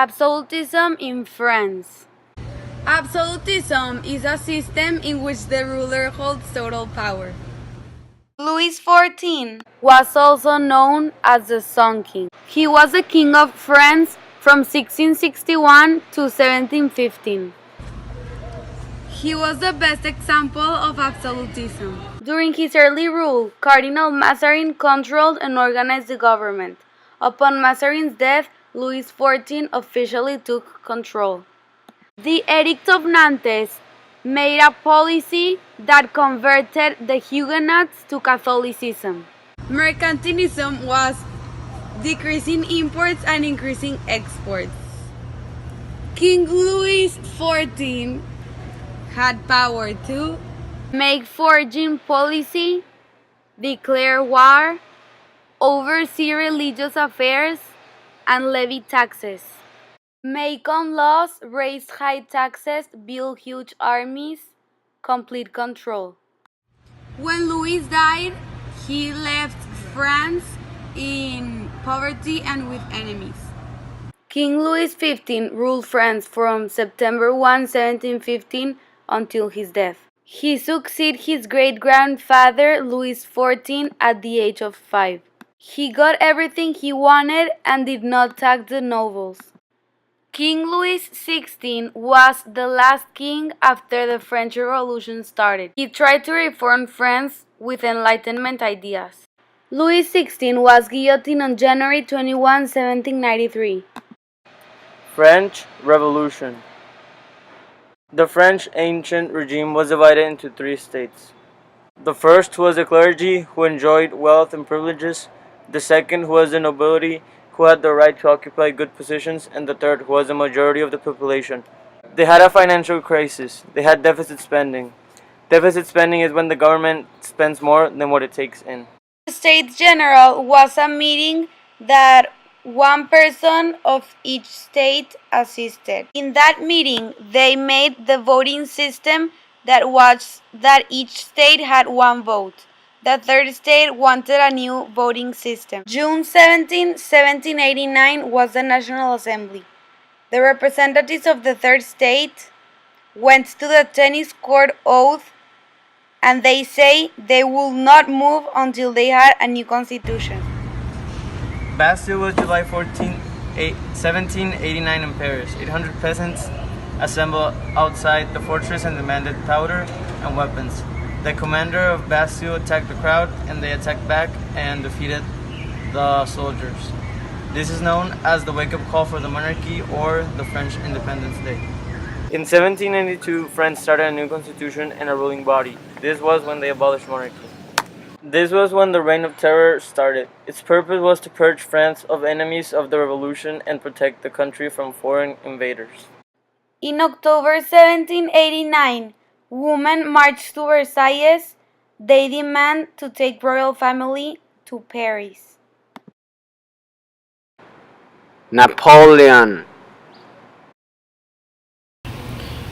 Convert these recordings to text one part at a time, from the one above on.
Absolutism in France. Absolutism is a system in which the ruler holds total power. Louis XIV was also known as the Sun King. He was the King of France from 1661 to 1715. He was the best example of absolutism. During his early rule, Cardinal Mazarin controlled and organized the government. Upon Mazarin's death, Louis XIV officially took control. The Edict of Nantes made a policy that converted the Huguenots to Catholicism. Mercantilism was decreasing imports and increasing exports. King Louis XIV had power to make foreign policy, declare war, oversee religious affairs, and levy taxes. Make on laws, raise high taxes, build huge armies, complete control. When Louis died, he left France in poverty and with enemies. King Louis XV ruled France from September 1, 1715 until his death. He succeeded his great-grandfather Louis XIV at the age of 5. He got everything he wanted and did not tax the nobles. King Louis XVI was the last king after the French Revolution started. He tried to reform France with Enlightenment ideas. Louis XVI was guillotined on January 21, 1793. French Revolution. The French ancient regime was divided into 3 states. The first was the clergy, who enjoyed wealth and privileges. The second was the nobility, who had the right to occupy good positions, and the third was the majority of the population. They had a financial crisis. They had deficit spending. Deficit spending is when the government spends more than what it takes in. The States General was a meeting that one person of each state assisted. In that meeting, they made the voting system that was that each state had one vote. The third state wanted a new voting system. June 17, 1789 was the National Assembly. The representatives of the third state went to the tennis court oath, and they say they will not move until they had a new constitution. Bastille was July 14, 1789 in Paris. 800 peasants assembled outside the fortress and demanded powder and weapons. The commander of Bastille attacked the crowd, and they attacked back and defeated the soldiers. This is known as the wake-up call for the monarchy, or the French Independence Day. In 1792, France started a new constitution and a ruling body. This was when they abolished monarchy. This was when the Reign of Terror started. Its purpose was to purge France of enemies of the revolution and protect the country from foreign invaders. In October 1789, women marched to Versailles. They demand to take royal family to Paris. Napoleon.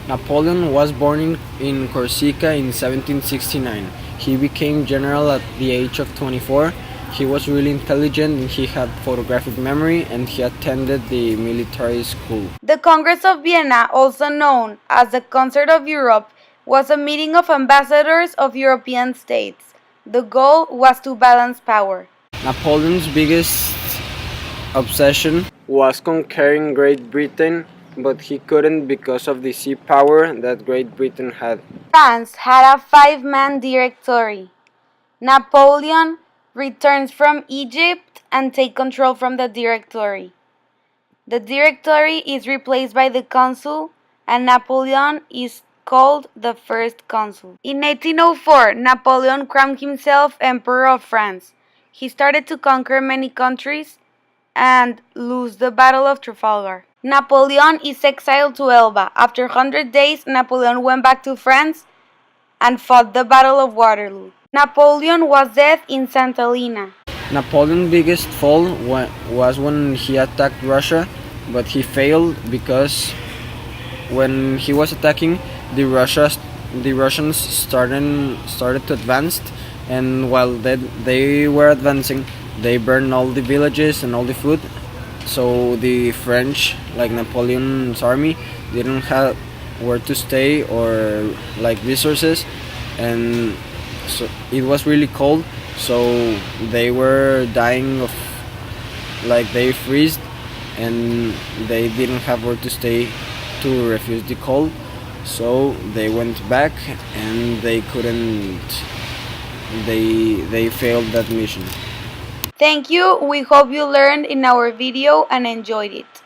Napoleon was born in Corsica in 1769. He became general at the age of 24. He was really intelligent, and he had photographic memory, and he attended the military school. The Congress of Vienna, also known as the Concert of Europe, was a meeting of ambassadors of European states. The goal was to balance power. Napoleon's biggest obsession was conquering Great Britain, but he couldn't because of the sea power that Great Britain had. France had a 5-man directory. Napoleon returns from Egypt and takes control from the directory. The directory is replaced by the consul, and Napoleon is called the first consul. In 1804, Napoleon crowned himself Emperor of France. He started to conquer many countries and lose the Battle of Trafalgar. Napoleon is exiled to Elba. After 100 days, Napoleon went back to France and fought the Battle of Waterloo. Napoleon was dead in St. Helena. Napoleon's biggest fall was when he attacked Russia, but he failed because when he was attacking, the Russians started to advance, and while they were advancing, they burned all the villages and all the food. so the French, like Napoleon's army, didn't have where to stay or like resources, and so it was really cold, so they were dying of, like, they freezed, and they didn't have where to stay to refuse the cold, so they went back and they couldn't, they failed that mission. Thank you. We hope you learned in our video and enjoyed it.